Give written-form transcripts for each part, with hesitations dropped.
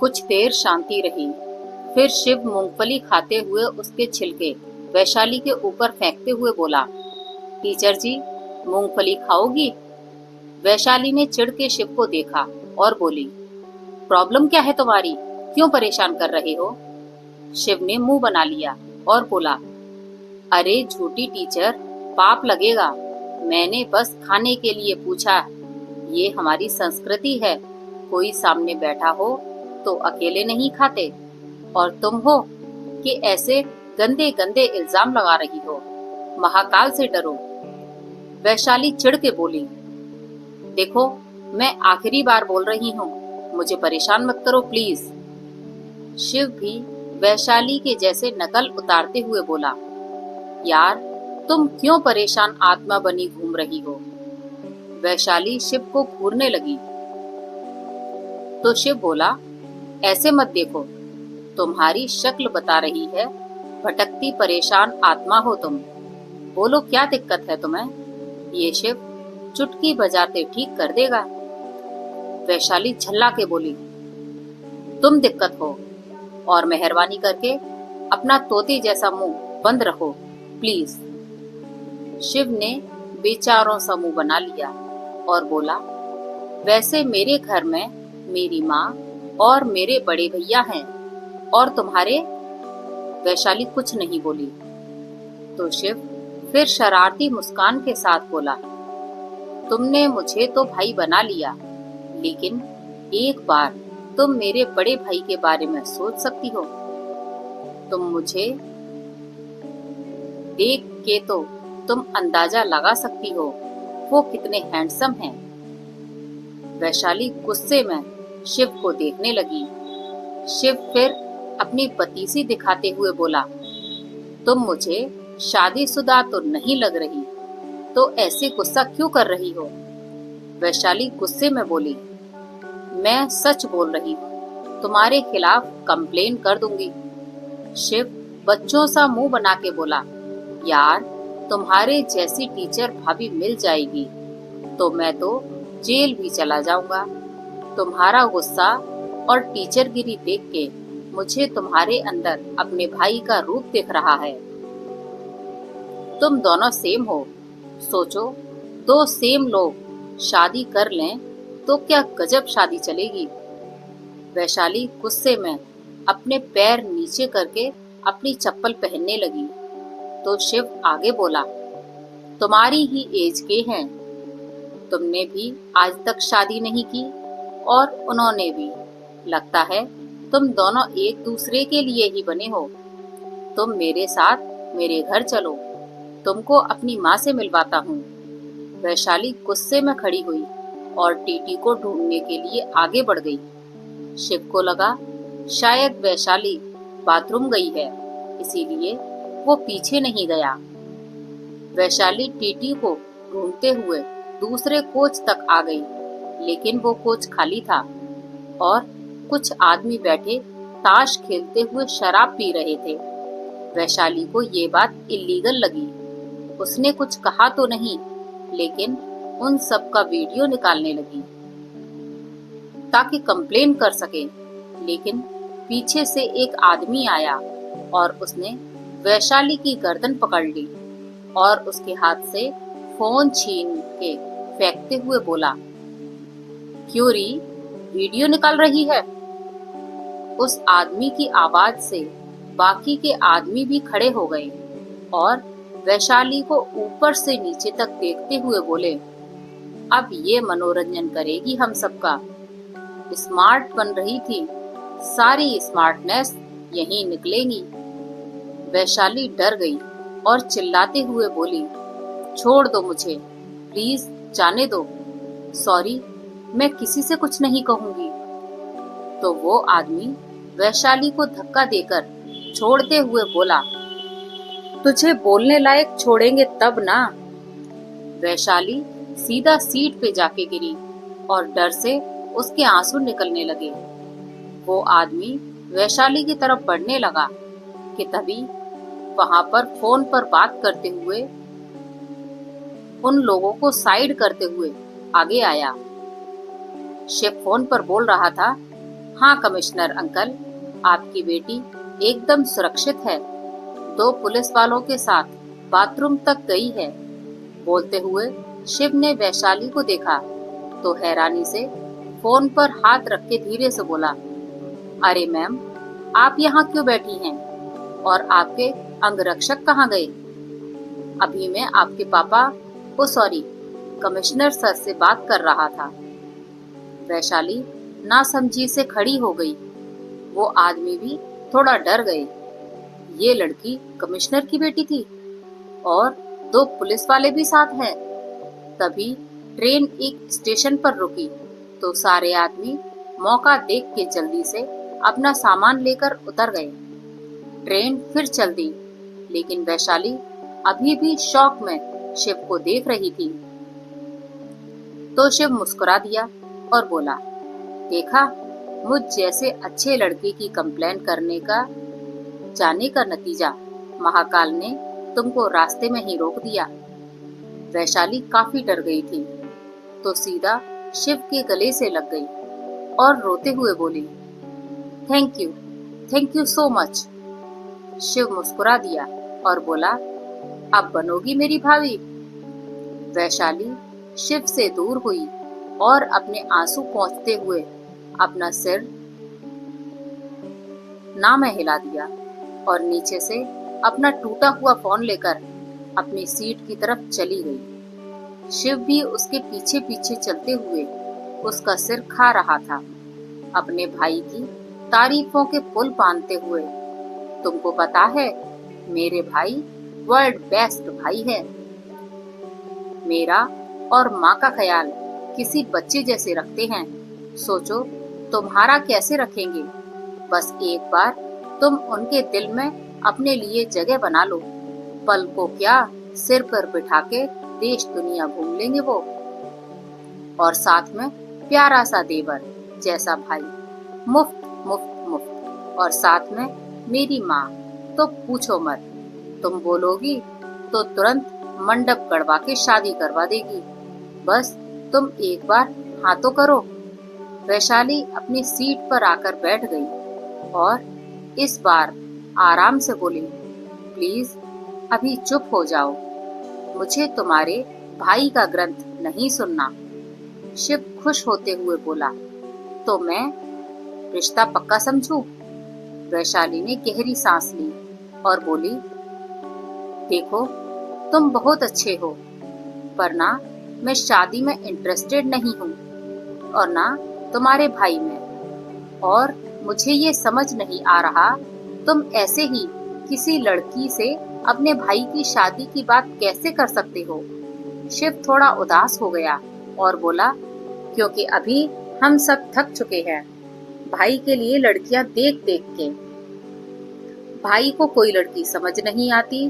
कुछ देर शांति रही। फिर शिव मूंगफली खाते हुए उसके छिलके वैशाली के ऊपर फेंकते हुए बोला, टीचर जी, मूंगफली खाओगी? वैशाली ने चिढ़ के शिव को देखा और बोली, प्रॉब्लम क्या है तुम्हारी? क्यों परेशान कर रहे हो? शिव ने मुंह बना लिया और बोला, अरे झूठी टीचर, पाप लगेगा। मैंने बस खाने के लिए पूछा। ये हमारी संस्कृति है, कोई सामने बैठा हो तो अकेले नहीं खाते। और तुम हो कि ऐसे गंदे गंदे इल्जाम लगा रही हो। महाकाल से डरो। वैशाली चिढ़ के बोली, देखो, मैं आखिरी बार बोल रही हूँ, मुझे परेशान मत करो प्लीज। शिव भी वैशाली के जैसे नकल उतारते हुए बोला, यार, तुम क्यों परेशान आत्मा बनी घूम रही हो? वैशाली शिव को घूरने लगी तो शिव बोला, ऐसे मत देखो, तुम्हारी शक्ल बता रही है, भटकती परेशान आत्मा हो तुम। बोलो क्या दिक्कत है तुम्हें? ये शिव चुटकी बजाते ठीक कर देगा। वैशाली झल्ला के बोली, तुम दिक्कत हो, और मेहरबानी करके अपना तोते जैसा मुंह बंद रखो प्लीज। शिव ने बेचारों सा मुंह बना लिया और बोला, वैसे मेरे घर में मेरी माँ और मेरे बड़े भैया हैं, और तुम्हारे? वैशाली कुछ नहीं बोली तो शिव फिर शरारती मुस्कान के साथ बोला, तुमने मुझे तो भाई बना लिया, लेकिन एक बार तुम मेरे बड़े भाई के बारे में सोच सकती हो? तुम मुझे देख के तो तुम अंदाजा लगा सकती हो वो कितने हैंडसम हैं। वैशाली गुस्से में शिव को देखने लगी। शिव फिर अपनी पतीसी दिखाते हुए बोला, तुम मुझे शादीशुदा तो नहीं लग रही, तो ऐसे गुस्सा क्यों कर रही हो? वैशाली गुस्से में बोली, मैं सच बोल रही हूँ, तुम्हारे खिलाफ कंप्लेन कर दूंगी। शिव बच्चों सा मुंह बना के बोला, यार, तुम्हारे जैसी टीचर भाभी मिल जाएगी तो मैं तो जेल भी चला जाऊंगा। तुम्हारा गुस्सा और टीचरगिरी देख के मुझे तुम्हारे अंदर अपने भाई का रूप दिख रहा है। तुम दोनों सेम हो। सोचो, दो सेम लोग शादी कर लें तो क्या गजब शादी चलेगी। वैशाली गुस्से में अपने पैर नीचे करके अपनी चप्पल पहनने लगी तो शिव आगे बोला, तुम्हारी ही एज के हैं, तुमने भी आज तक शादी नहीं की और उन्होंने भी। लगता है तुम दोनों एक दूसरे के लिए ही बने हो। तुम मेरे साथ मेरे घर चलो, तुमको अपनी माँ से मिलवाता हूँ। वैशाली गुस्से में खड़ी हुई और टीटी को ढूंढने के लिए आगे बढ़ गई। शिव को लगा शायद वैशाली बाथरूम गई है, इसीलिए वो पीछे नहीं गया। वैशाली टीटी को ढूंढते हुए दूसरे कोच तक आ गई, लेकिन वो कोच खाली था और कुछ आदमी बैठे ताश खेलते हुए शराब पी रहे थे। वैशाली को ये बात इल्लीगल लगी। उसने कुछ कहा तो नहीं, लेकिन उन सब का वीडियो निकालने लगी ताकि कंप्लेन कर सके। लेकिन पीछे से एक आदमी आया और उसने वैशाली की गर्दन पकड़ ली और उसके हाथ से फोन छीन के फेंकते हुए बोला, क्यों री, वीडियो निकाल रही है? उस आदमी की आवाज से बाकी के आदमी भी खड़े हो गए और वैशाली को ऊपर से नीचे तक देखते हुए बोले, अब ये मनोरंजन करेगी हम सबका। स्मार्ट बन रही थी, सारी स्मार्टनेस यहीं निकलेगी। वैशाली डर गई और चिल्लाते हुए बोली, छोड़ दो मुझे, प्लीज जाने दो। सॉरी, मैं किसी से कुछ नहीं कहूंगी। तो वो आदमी वैशाली को धक्का देकर छोड़ते हुए बोला, तुझे बोलने लायक छोड़ेंगे तब ना। वैशाली सीधा सीट पे जाके गिरी और डर से उसके आंसू निकलने लगे। वो आदमी वैशाली की तरफ बढ़ने लगा कि तभी वहां पर फोन पर बात करते हुए उन लोगों को साइड करते हुए आगे आया। शिव फोन पर बोल रहा था, हाँ कमिश्नर अंकल, आपकी बेटी एकदम सुरक्षित है। 2 पुलिस वालों के साथ बाथरूम तक गई है। बोलते हुए शिव ने वैशाली को देखा तो हैरानी से फोन पर हाथ रख के धीरे से बोला, अरे मैम, आप यहाँ क्यों बैठी हैं? और आपके अंगरक्षक कहाँ गए? अभी मैं आपके पापा, ओ सॉरी, कमिश्नर सर से बात कर रहा था। वैशाली नासमझी से खड़ी हो गई। वो आदमी भी थोड़ा डर गए। ये लड़की कमिश्नर की बेटी थी और 2 पुलिस वाले भी साथ हैं। तभी ट्रेन एक स्टेशन पर रुकी तो सारे आदमी मौका देख के जल्दी से अपना सामान लेकर उतर गए। ट्रेन फिर चल दी, लेकिन वैशाली अभी भी शौक में शिव को देख रही थी। तो शिव मुस्कुरा दिया और बोला, देखा, मुझ जैसे अच्छे लड़के की कंप्लेन करने का जाने का नतीजा महाकाल ने तुमको रास्ते में ही रोक दिया। वैशाली काफी डर गई थी तो सीधा शिव के गले से लग गई और रोते हुए बोली, thank you so much. Shiv मुस्कुरा दिया और बोला, अब बनोगी मेरी भाभी? वैशाली शिव से दूर हुई और अपने आंसू पोंछते हुए अपना सिर ना में हिला दिया और नीचे से अपना टूटा हुआ फोन लेकर अपनी सीट की तरफ चली गई। शिव भी उसके पीछे पीछे चलते हुए उसका सिर खा रहा था, अपने भाई की तारीफों के पुल बांधते हुए। तुमको पता है, मेरे भाई वर्ल्ड बेस्ट भाई है। मेरा और माँ का ख्याल किसी बच्चे जैसे रखते हैं। सोचो तुम्हारा कैसे रखेंगे? बस एक बार तुम उनके दिल में अपने लिए जगह बना लो। पल को क्या, सिर पर बिठा के देश दुनिया घूम लेंगे वो। और साथ में प्यारा सा देवर जैसा भाई, मुफ्त मुफ्त मुफ्त। और साथ में मेरी माँ तो पूछो मत, तुम बोलोगी तो तुरंत मंडप गड़वा के शादी करवा देगी। बस तुम एक बार हाँ तो करो। वैशाली अपनी सीट पर आकर बैठ गई और इस बार आराम से बोली, प्लीज अभी चुप हो जाओ, मुझे तुम्हारे भाई का ग्रंथ नहीं सुनना। शिव खुश होते हुए बोला, तो मैं रिश्ता पक्का समझूं? वैशाली ने गहरी सांस ली और बोली, देखो, तुम बहुत अच्छे हो, पर ना मैं शादी में इंटरेस्टेड नहीं हूँ और ना तुम्हारे भाई में। और मुझे ये समझ नहीं आ रहा तुम ऐसे ही किसी लड़की से अपने भाई की शादी की बात कैसे कर सकते हो। शिव थोड़ा उदास हो गया और बोला, क्योंकि अभी हम सब थक चुके हैं भाई के लिए लड़कियां देख देख के। भाई को कोई लड़की समझ नहीं आती।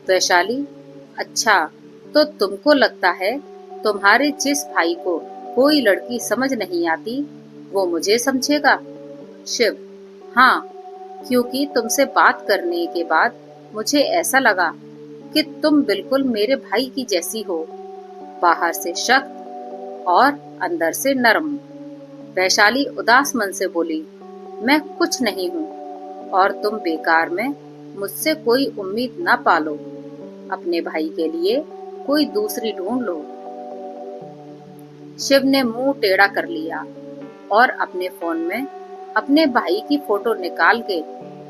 वैशाली, अच्छा, तो तुमको लगता है तुम्हारे जिस भाई को कोई लड़की समझ नहीं आती वो मुझे समझेगा? शिव, हाँ, क्योंकि तुमसे बात करने के बाद मुझे ऐसा लगा कि तुम बिल्कुल मेरे भाई की जैसी हो, बाहर से सख्त और अंदर से नरम। वैशाली उदास मन से बोली, मैं कुछ नहीं हूँ और तुम बेकार में मुझसे कोई उम्मीद न पालो। अपने भाई के लिए कोई दूसरी ढूंढ लो। शिव ने मुंह टेढ़ा कर लिया और अपने फोन में अपने भाई की फोटो निकाल के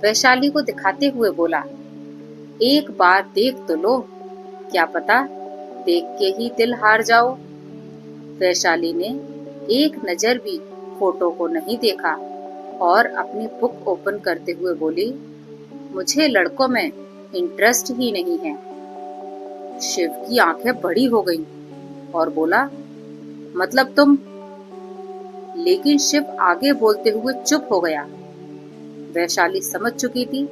वैशाली को दिखाते हुए बोला, एक बार देख तो लो, क्या पता देख के ही दिल हार जाओ। वैशाली ने एक नजर भी फोटो को नहीं देखा और अपनी बुक ओपन करते हुए बोली, मुझे लड़कों में इंटरेस्ट ही नहीं है। शिव की आंखें बड़ी हो गईं और बोला, मतलब तुम? लेकिन शिव आगे बोलते हुए चुप हो गया। वैशाली समझ चुकी थी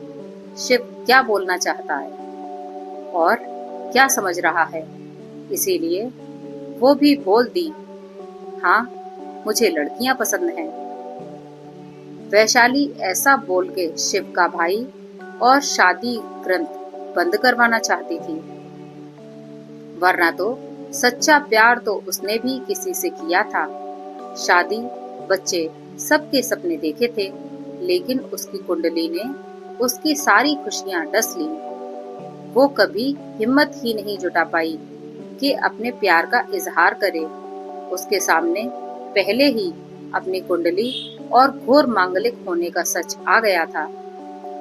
शिव क्या बोलना चाहता है और क्या समझ रहा है, इसीलिए वो भी बोल दी, हाँ, मुझे लड़कियां पसंद हैं। वैशाली ऐसा बोल के शिव का भाई और शादी ग्रंथ बंद करवाना चाहती थी, वरना तो सच्चा प्यार तो उसने भी किसी से किया था। शादी, बच्चे सबके सपने देखे थे, लेकिन उसकी कुंडली ने उसकी सारी खुशियां डस ली। वो कभी हिम्मत ही नहीं जुटा पाई कि अपने प्यार का इजहार करे। उसके सामने पहले ही अपनी कुंडली और घोर मांगलिक होने का सच आ गया था।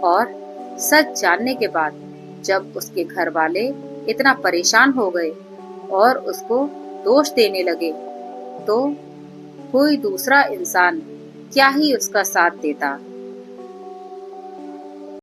और सच जानने के बाद जब उसके घर वाले इतना परेशान हो गए और उसको दोष देने लगे, तो कोई दूसरा इंसान क्या ही उसका साथ देता।